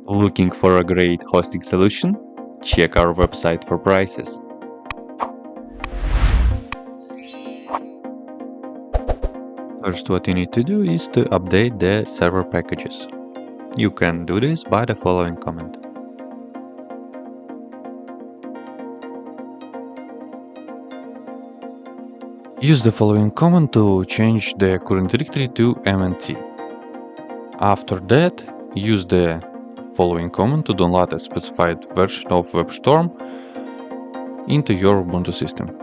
Looking for a great hosting solution? Check our website for prices. First, what you need to do is to update the server packages. You can do this by the following command. Use the following command to change the current directory to mnt. After that, use the following command to download a specified version of WebStorm into your Ubuntu system.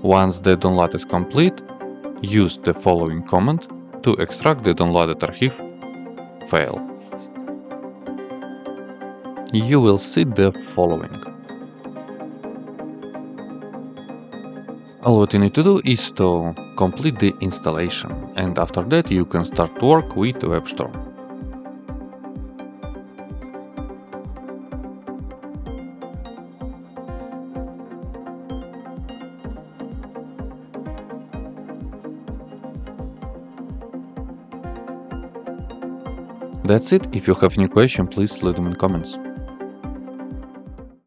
Once the download is complete, use the following command to extract the downloaded archive file. You will see the following. All what you need to do is to complete the installation, and after that you can start to work with WebStorm. That's it. If you have any question, please leave them in comments.